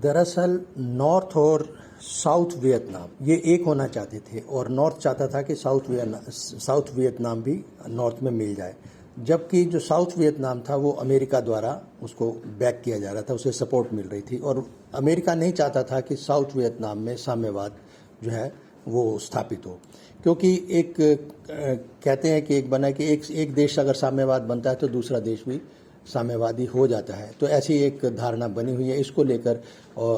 दरअसल नॉर्थ और south Vietnam ये एक होना चाहते थे और नॉर्थ चाहता था कि साउथ वियतनाम भी नॉर्थ में मिल जाए, जबकि जो साउथ वियतनाम था वो अमेरिका द्वारा उसको बैक किया जा रहा था, उसे सपोर्ट मिल रही थी और अमेरिका नहीं चाहता था कि साउथ वियतनाम में साम्यवाद जो है वो स्थापित हो, क्योंकि एक कहते हैं कि एक बना कि एक देश अगर साम्यवाद बनता है तो दूसरा देश भी साम्यवादी हो जाता है। तो ऐसी एक धारणा बनी हुई है। इसको लेकर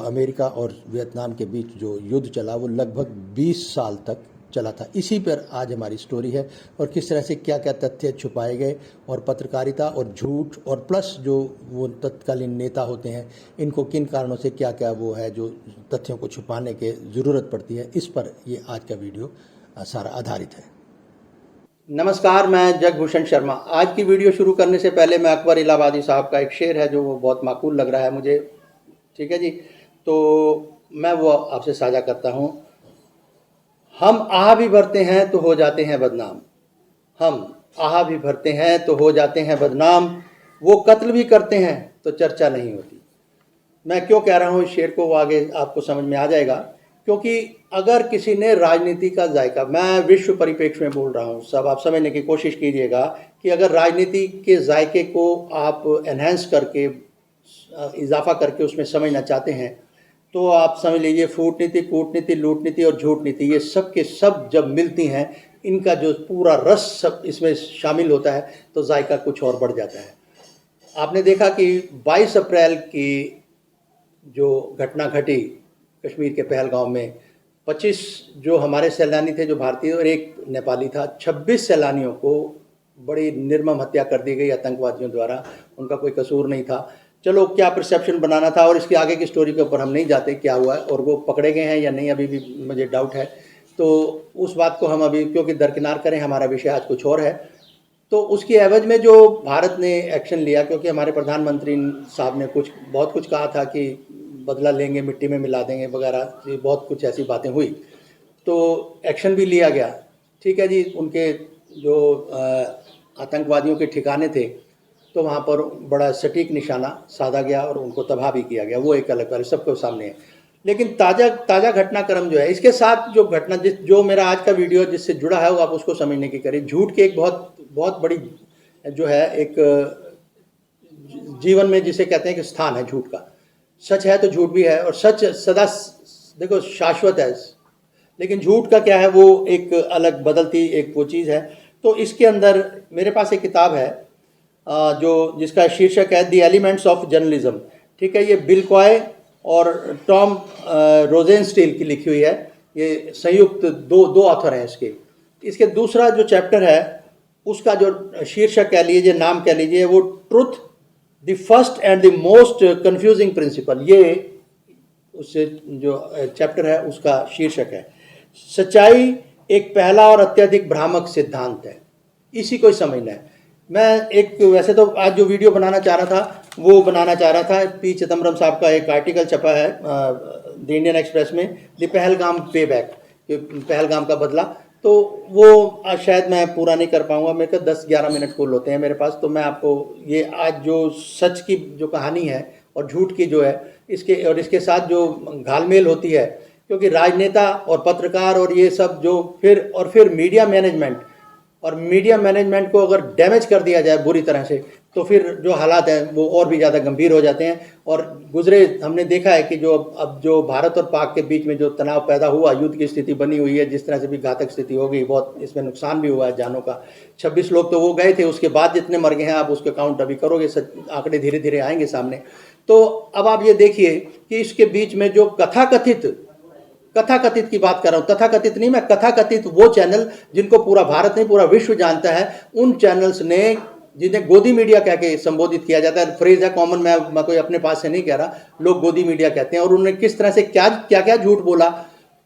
अमेरिका और वियतनाम के बीच जो युद्ध चला वो लगभग 20 साल तक चला था। इसी पर आज हमारी स्टोरी है और किस तरह से क्या क्या तथ्य छुपाए गए और पत्रकारिता और झूठ और प्लस जो वो तत्कालीन नेता होते हैं इनको किन कारणों से क्या क्या वो है जो तथ्यों को छुपाने की ज़रूरत पड़ती है, इस पर ये आज का वीडियो सारा आधारित है। नमस्कार, मैं जगभूषण शर्मा। आज की वीडियो शुरू करने से पहले मैं अकबर इलाहाबादी साहब का एक शेर है जो वो बहुत माकूल लग रहा है मुझे, ठीक है जी, तो मैं वो आपसे साझा करता हूँ। हम आह भी भरते हैं तो हो जाते हैं बदनाम, हम आह भी भरते हैं तो हो जाते हैं बदनाम, वो कत्ल भी करते हैं तो चर्चा नहीं होती। मैं क्यों कह रहा हूँ इस शेर को, वो आगे आपको समझ में आ जाएगा। क्योंकि अगर किसी ने राजनीति का जायका, मैं विश्व परिप्रेक्ष्य में बोल रहा हूँ, सब आप समझने की कोशिश कीजिएगा कि अगर राजनीति के जायके को आप एनहेंस करके इजाफा करके उसमें समझना चाहते हैं तो आप समझ लीजिए फूटनीति, कूटनीति, लूटनीति और झूठ नीति, ये सब के सब जब मिलती हैं, इनका जो पूरा रस सब इसमें शामिल होता है तो जायका कुछ और बढ़ जाता है। आपने देखा कि 22 अप्रैल की जो घटना घटी कश्मीर के पहलगांव में, 25 जो हमारे सैलानी थे जो भारतीय और एक नेपाली था, 26 सैलानियों को बड़ी निर्मम हत्या कर दी गई आतंकवादियों द्वारा। उनका कोई कसूर नहीं था। चलो क्या परसेप्शन बनाना था, और इसके आगे की स्टोरी के ऊपर हम नहीं जाते क्या हुआ है और वो पकड़े गए हैं या नहीं अभी भी मुझे डाउट है, तो उस बात को हम अभी क्योंकि दरकिनार करें, हमारा विषय आज कुछ और है। तो उसकी एवज में जो भारत ने एक्शन लिया, क्योंकि हमारे प्रधानमंत्री साहब ने बहुत कुछ कहा था कि बदला लेंगे, मिट्टी में मिला देंगे वगैरह, ये बहुत कुछ ऐसी बातें हुई, तो एक्शन भी लिया गया, ठीक है जी। उनके जो आतंकवादियों के ठिकाने थे तो वहाँ पर बड़ा सटीक निशाना साधा गया और उनको तबाह भी किया गया, वो एक अलग बात सबके सामने है। लेकिन ताज़ा घटनाक्रम जो है, इसके साथ जो घटना जो मेरा आज का वीडियो जिससे जुड़ा है वो आप उसको समझने की करें। झूठ की एक बहुत बड़ी जो है एक जीवन में जिसे कहते हैं कि स्थान है झूठ का। सच है तो झूठ भी है, और सच सदा देखो शाश्वत है, लेकिन झूठ का क्या है वो एक अलग बदलती एक वो चीज़ है। तो इसके अंदर मेरे पास एक किताब है जो जिसका शीर्षक है द एलिमेंट्स ऑफ जर्नलिज्म, ठीक है। ये बिल कॉय और टॉम रोजेनस्टील की लिखी हुई है, ये संयुक्त दो ऑथर हैं इसके दूसरा जो चैप्टर है उसका जो शीर्षक कह लीजिए, नाम कह लीजिए, वो truth the first and the most confusing principle, ये उससे जो चैप्टर है उसका शीर्षक है। सच्चाई एक पहला और अत्यधिक भ्रामक सिद्धांत है, इसी को ही समझना है। मैं एक वैसे तो आज जो वीडियो बनाना चाह रहा था वो बनाना चाह रहा था, पी चिदम्बरम साहब का एक आर्टिकल छपा है द इंडियन एक्सप्रेस में, द पहलगाम पे बैक, पहलगाम का बदला, तो वो आज शायद मैं पूरा नहीं कर पाऊंगा, मेरे को 10-11 मिनट कुल होते हैं मेरे पास। तो मैं आपको ये आज जो सच की जो कहानी है और झूठ की जो है इसके साथ जो घालमेल होती है, क्योंकि राजनेता और पत्रकार और ये सब जो फिर मीडिया मैनेजमेंट को अगर डैमेज कर दिया जाए बुरी तरह से तो फिर जो हालात हैं वो और भी ज़्यादा गंभीर हो जाते हैं। और हमने देखा है कि जो अब जो भारत और पाक के बीच में जो तनाव पैदा हुआ, युद्ध की स्थिति बनी हुई है, जिस तरह से भी घातक स्थिति हो गई, बहुत इसमें नुकसान भी हुआ है जानों का। 26 लोग तो वो गए थे, उसके बाद जितने मर गए हैं आप उसके काउंट अभी करोगे, आंकड़े धीरे धीरे आएंगे सामने। तो अब आप ये देखिए कि इसके बीच में जो कथाकथित की बात कर रहा हूँ, तथाकथित नहीं, मैं कथाकथित वो चैनल जिनको पूरा भारत नहीं पूरा विश्व जानता है, उन चैनल्स ने जिन्हें गोदी मीडिया कह के संबोधित किया जाता है, फ्रेज है कॉमन, मैं कोई अपने पास से नहीं कह रहा, लोग गोदी मीडिया कहते हैं, और उन्होंने किस तरह से क्या झूठ बोला।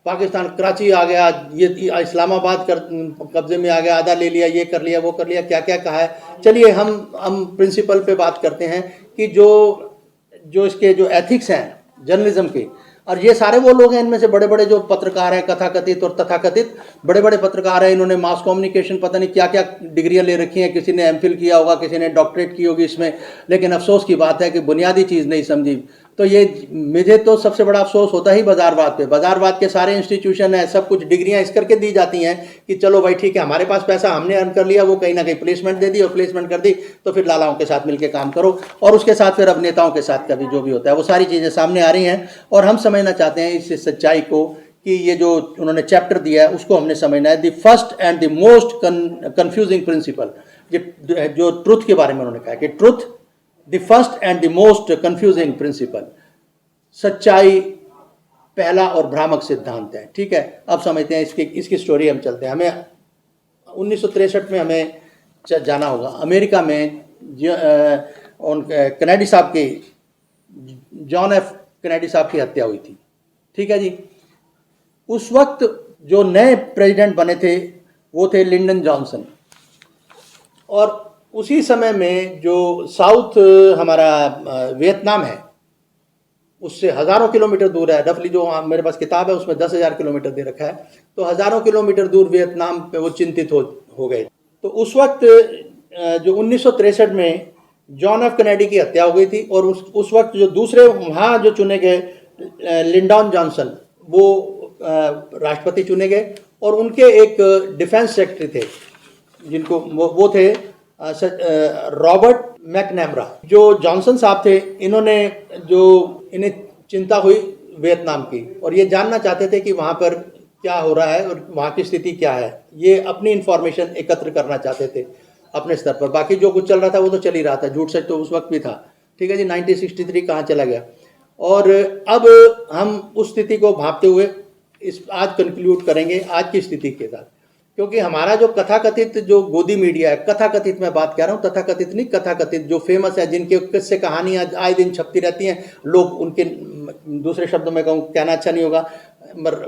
पाकिस्तान कराची आ गया, ये इस्लामाबाद कब्जे में आ गया, आधा ले लिया, ये कर लिया, वो कर लिया, क्या क्या कहा है। चलिए हम प्रिंसिपल पे बात करते हैं कि जो इसके जो एथिक्स हैं जर्नलिज्म के, और ये सारे वो लोग हैं, इनमें से बड़े बड़े जो पत्रकार हैं, कथाकथित और तथाकथित बड़े बड़े पत्रकार हैं, इन्होंने मास कम्युनिकेशन पता नहीं क्या क्या डिग्रियां ले रखी हैं, किसी ने एमफिल किया होगा, किसी ने डॉक्टरेट की होगी इसमें, लेकिन अफसोस की बात है कि बुनियादी चीज़ नहीं समझी। तो ये मुझे तो सबसे बड़ा अफसोस होता ही बाजारवाद पे। बाजारवाद के सारे इंस्टीट्यूशन है, सब कुछ डिग्रियां इस करके दी जाती हैं कि चलो भाई ठीक है, हमारे पास पैसा, हमने अर्न कर लिया, वो कहीं ना कहीं प्लेसमेंट दे दी, और प्लेसमेंट कर दी तो फिर लालाओं के साथ मिलकर काम करो, और उसके साथ फिर अभिनेताओं के साथ का भी जो भी होता है वो सारी चीज़ें सामने आ रही हैं। और हम समझना चाहते हैं इस सच्चाई को कि ये जो उन्होंने चैप्टर दिया है उसको हमने समझना है। The first and the most confusing principle, जो ट्रुथ के बारे में उन्होंने कहा कि truth the first and the most confusing principle, सच्चाई पहला और भ्रामक सिद्धांत है। ठीक है, अब समझते हैं इसकी स्टोरी हम चलते हैं। हमें 1963 में हमें जाना होगा अमेरिका में। कैनेडी साहब की, जॉन एफ कैनेडी साहब की हत्या हुई थी। ठीक है जी, उस वक्त जो नए प्रेसिडेंट बने थे वो थे लिंडन जॉनसन, और उसी समय में जो साउथ हमारा वियतनाम है उससे हज़ारों किलोमीटर दूर है, रफली जो मेरे पास किताब है उसमें 10,000 किलोमीटर दे रखा है, तो हज़ारों किलोमीटर दूर वियतनाम पे वो चिंतित हो गए। तो उस वक्त जो 1963 में जॉन एफ कैनेडी की हत्या हो गई थी, और उस वक्त जो दूसरे वहाँ जो चुने गए लिंडन जॉनसन, वो राष्ट्रपति चुने गए, और उनके एक डिफेंस सेक्रेटरी थे जिनको वो थे रॉबर्ट मैकनैमरा। जो जॉनसन साहब थे, इन्हें चिंता हुई वियतनाम की, और ये जानना चाहते थे कि वहाँ पर क्या हो रहा है और वहाँ की स्थिति क्या है। ये अपनी इंफॉर्मेशन एकत्र करना चाहते थे अपने स्तर पर। बाकी जो कुछ चल रहा था वो तो चल ही रहा था, झूठ सच तो उस वक्त भी था। ठीक है जी, 1963 कहाँ चला गया। और अब हम उस स्थिति को भांपते हुए आज कंक्लूड करेंगे आज की स्थिति के साथ, क्योंकि हमारा जो कथाकथित जो गोदी मीडिया है, कथाकथित मैं बात कर रहा हूँ, तथाकथित नहीं, कथाकथित जो फेमस है, जिनके किस्से कहानियाँ आए दिन छपती रहती हैं, लोग उनके, दूसरे शब्दों में कहूँ, कहना अच्छा नहीं होगा,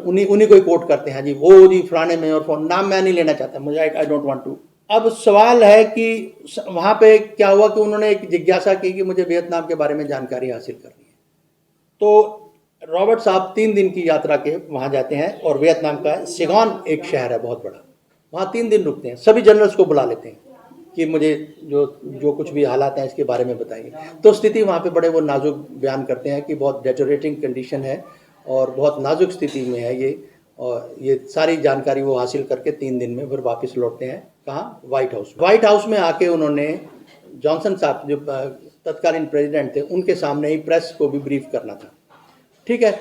उन्हीं को ही कोट करते हैं जी, वो जी फलाने में, और नाम मैं नहीं लेना चाहता, मुझे आई डोंट वांट टू। अब सवाल है कि वहाँ पे क्या हुआ कि उन्होंने एक जिज्ञासा की कि मुझे वियतनाम के बारे में जानकारी हासिल करनी है। तो रॉबर्ट साहब 3 दिन की यात्रा के वहाँ जाते हैं, और वियतनाम का सिगोन एक शहर है बहुत बड़ा, वहाँ 3 दिन रुकते हैं। सभी जनरल्स को बुला लेते हैं कि मुझे जो कुछ भी हालात हैं इसके बारे में बताइए। तो स्थिति वहाँ पे बड़े वो नाजुक बयान करते हैं कि बहुत डेटोरेटिंग कंडीशन है और बहुत नाजुक स्थिति में है ये, और ये सारी जानकारी वो हासिल करके 3 दिन में फिर वापस लौटते हैं। कहाँ? White house. व्हाइट हाउस में आके उन्होंने जॉनसन साहब जो तत्कालीन प्रेसिडेंट थे उनके सामने ही प्रेस को भी ब्रीफ करना था। ठीक है,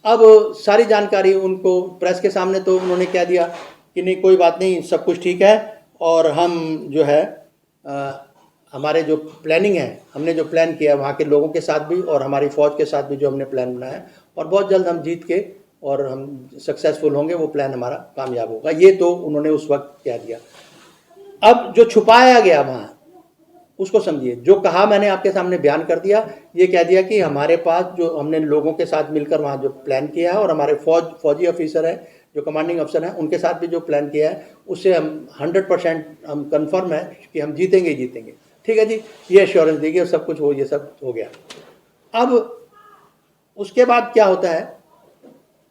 अब सारी जानकारी उनको प्रेस के सामने, तो उन्होंने क्या दिया कि नहीं कोई बात नहीं, सब कुछ ठीक है, और हम जो है हमारे जो प्लानिंग है, हमने जो प्लान किया वहाँ के लोगों के साथ भी और हमारी फ़ौज के साथ भी जो हमने प्लान बनाया, और बहुत जल्द हम जीत के और हम सक्सेसफुल होंगे, वो प्लान हमारा कामयाब होगा। ये तो उन्होंने उस वक्त कह दिया। अब जो छुपाया गया वहाँ उसको समझिए। जो कहा मैंने आपके सामने बयान कर दिया, ये कह दिया कि हमारे पास जो हमने लोगों के साथ मिलकर वहाँ जो प्लान किया है, और हमारे फौजी ऑफिसर है जो कमांडिंग अफसर हैं उनके साथ भी जो प्लान किया है, उससे हम 100% हम कंफर्म है कि हम जीतेंगे। ठीक है जी, ये एश्योरेंस देगी और सब कुछ हो, ये सब हो गया। अब उसके बाद क्या होता है,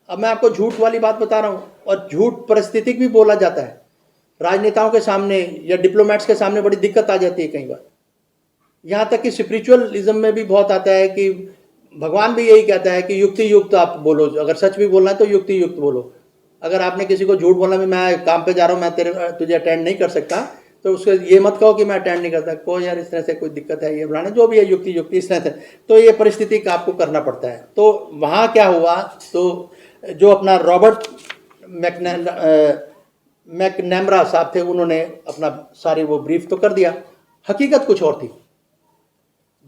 अब मैं आपको झूठ वाली बात बता रहा हूँ, और झूठ परिस्थितिक भी बोला जाता है। राजनेताओं के सामने या डिप्लोमेट्स के सामने बड़ी दिक्कत आ जाती है कई बार। यहाँ तक कि स्पिरिचुअलिज्म में भी बहुत आता है कि भगवान भी यही कहता है कि युक्ति युक्त आप बोलो, अगर सच भी बोलना है तो युक्ति युक्त बोलो। अगर आपने किसी को झूठ बोला, मैं काम पे जा रहा हूँ, मैं तुझे अटेंड नहीं कर सकता, तो उसको ये मत कहो कि मैं अटेंड नहीं करता, कोई यार इस तरह से कोई दिक्कत है, ये बनाना जो भी है युक्ति इस तरह से, तो ये परिस्थिति का आपको करना पड़ता है। तो वहाँ क्या हुआ, तो जो अपना रॉबर्ट मैकनैमरा साहब थे, उन्होंने अपना सारी वो ब्रीफ तो कर दिया। हकीकत कुछ और थी।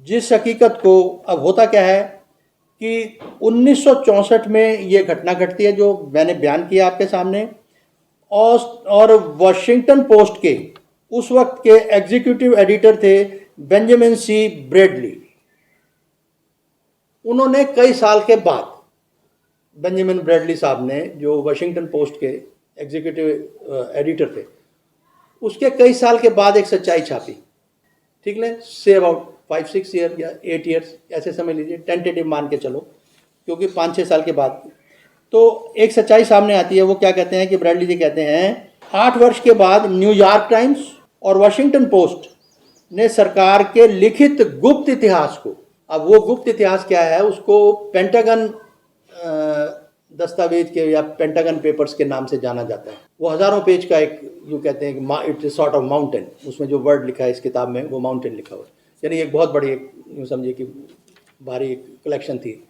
जिस हकीकत को, अब होता क्या है कि 1964 में ये घटना घटती है जो मैंने बयान किया आपके सामने, और वॉशिंगटन पोस्ट के उस वक्त के एग्जीक्यूटिव एडिटर थे बेंजामिन सी ब्रैडली। उन्होंने कई साल के बाद, बेंजामिन ब्रैडली साहब ने, जो वॉशिंगटन पोस्ट के एग्जीक्यूटिव एडिटर थे, उसके कई साल के बाद एक सच्चाई छापी। ठीक है, से अबाउट 5-6 ईयर या 8 ईयर्स ऐसे समझ लीजिए, टेंटेटिव मान के चलो, क्योंकि 5-6 साल के बाद तो एक सच्चाई सामने आती है। वो क्या कहते हैं कि ब्रैडली जी कहते हैं, 8 वर्ष के बाद न्यूयॉर्क टाइम्स और वॉशिंगटन पोस्ट ने सरकार के लिखित गुप्त इतिहास को, अब वो गुप्त इतिहास क्या है, उसको पेंटागन दस्तावेज के या पेंटागन पेपर्स के नाम से जाना जाता है। वो हज़ारों पेज का एक, यूँ कहते हैं कि it is sort of mountain, उसमें जो वर्ड लिखा है इस किताब में वो माउंटेन लिखा हुआ है, यानी एक बहुत बड़ी, एक यूँ समझिए कि भारी कलेक्शन थी।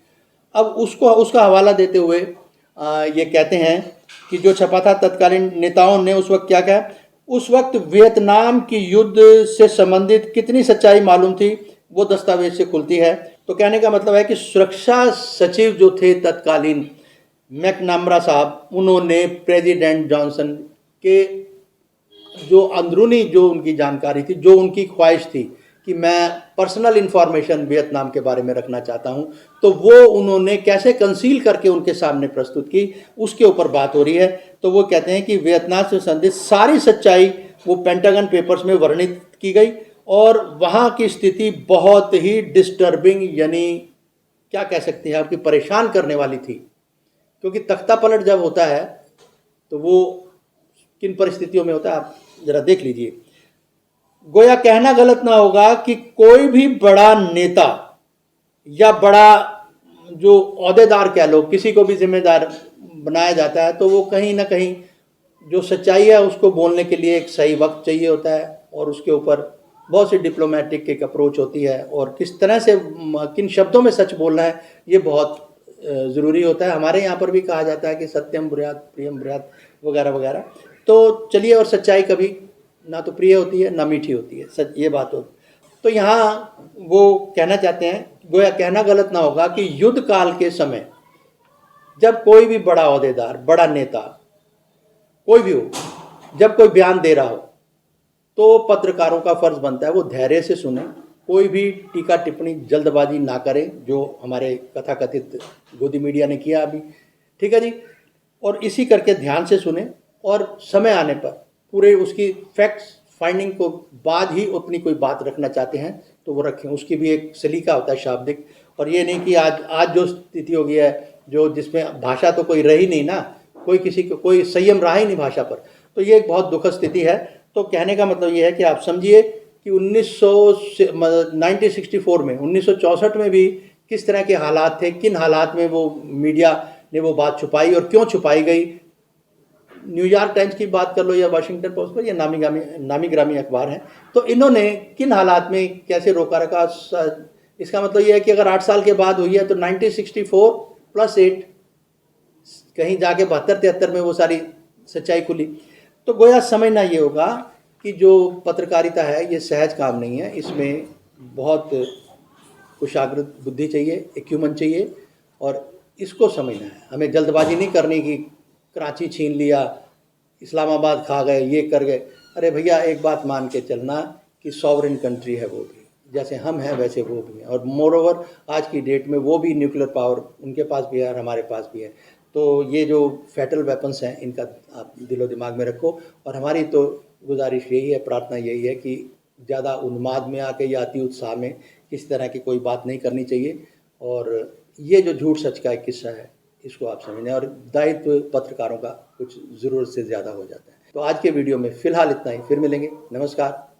अब उसको उसका हवाला देते हुए ये कहते हैं कि जो छपा था, तत्कालीन नेताओं ने उस वक्त क्या कहा, उस वक्त वियतनाम की युद्ध से संबंधित कितनी सच्चाई मालूम थी वो दस्तावेज से खुलती है। तो कहने का मतलब है कि सुरक्षा सचिव जो थे तत्कालीन, मैकनामरा साहब, उन्होंने प्रेसिडेंट जॉनसन के जो अंदरूनी जो उनकी जानकारी थी, जो उनकी ख्वाहिश थी कि मैं पर्सनल इंफॉर्मेशन वियतनाम के बारे में रखना चाहता हूं, तो वो उन्होंने कैसे कंसील करके उनके सामने प्रस्तुत की, उसके ऊपर बात हो रही है। तो वो कहते हैं कि वियतनाम से संबंधित सारी सच्चाई वो पेंटागन पेपर्स में वर्णित की गई और वहाँ की स्थिति बहुत ही डिस्टर्बिंग, यानी क्या कह सकते हैं आपकी, परेशान करने वाली थी। क्योंकि तख्ता पलट जब होता है तो वो किन परिस्थितियों में होता है आप जरा देख लीजिए। गोया कहना गलत ना होगा कि कोई भी बड़ा नेता या बड़ा जो ओहदेदार कह लो, किसी को भी जिम्मेदार बनाया जाता है तो वो कहीं ना कहीं जो सच्चाई है उसको बोलने के लिए एक सही वक्त चाहिए होता है और उसके ऊपर बहुत सी डिप्लोमेटिक एक अप्रोच होती है और किस तरह से किन शब्दों में सच बोलना है ये बहुत ज़रूरी होता है। हमारे यहाँ पर भी कहा जाता है कि सत्यम ब्रूयात प्रियम ब्रूयात वगैरह वगैरह। तो चलिए, और सच्चाई कभी ना तो प्रिय होती है ना मीठी होती है, सच ये बात होती। तो यहाँ वो कहना चाहते हैं, गोया कहना गलत ना होगा कि युद्ध काल के समय जब कोई भी बड़ा ओहदेदार, बड़ा नेता, कोई भी हो, जब कोई बयान दे रहा हो तो पत्रकारों का फर्ज बनता है वो धैर्य से सुने, कोई भी टीका टिप्पणी जल्दबाजी ना करें, जो हमारे कथाकथित गोदी मीडिया ने किया अभी, ठीक है जी। और इसी करके ध्यान से सुने और समय आने पर पूरे उसकी फैक्ट्स फाइंडिंग को बाद ही अपनी कोई बात रखना चाहते हैं तो वो रखें, उसकी भी एक सलीका होता है शाब्दिक। और ये नहीं कि आज जो स्थिति हो गई है, जो जिसमें भाषा तो कोई रही नहीं ना, कोई किसी को कोई संयम रहा ही नहीं भाषा पर, तो ये एक बहुत दुखद स्थिति है। तो कहने का मतलब ये है कि आप समझिए कि 1964 में, 1964 में भी किस तरह के हालात थे, किन हालात में वो मीडिया ने वो बात छुपाई और क्यों छुपाई गई। न्यूयॉर्क टाइम्स की बात कर लो या वाशिंगटन पोस्ट पर, या नामी ग्रामी अखबार हैं, तो इन्होंने किन हालात में कैसे रोका रखा। इसका मतलब ये है कि अगर 8 साल के बाद हुई है तो 1964 + 8 कहीं जाके 72-73 में वो सारी सच्चाई खुली। तो गोया समझना ये होगा कि जो पत्रकारिता है ये सहज काम नहीं है, इसमें बहुत कुशाग्र बुद्धि चाहिए, एक्यूमन चाहिए और इसको समझना है। हमें जल्दबाजी नहीं करनी कि कराची छीन लिया, इस्लामाबाद खा गए, ये कर गए। अरे भैया, एक बात मान के चलना कि सॉवरेन कंट्री है वो भी, जैसे हम हैं वैसे वो भी हैं, और मोर ओवर आज की डेट में वो भी न्यूक्लियर पावर उनके पास भी है और हमारे पास भी है। तो ये जो फैटल वेपन्स हैं इनका आप दिलो दिमाग में रखो। और हमारी तो गुजारिश यही है, प्रार्थना यही है कि ज़्यादा उन्माद में आके या अति उत्साह में किसी तरह की कोई बात नहीं करनी चाहिए। और ये जो झूठ सच का एक किस्सा है इसको आप समझें, और दायित्व पत्रकारों का कुछ ज़रूरत से ज़्यादा हो जाता है। तो आज के वीडियो में फ़िलहाल इतना ही, फिर मिलेंगे, नमस्कार।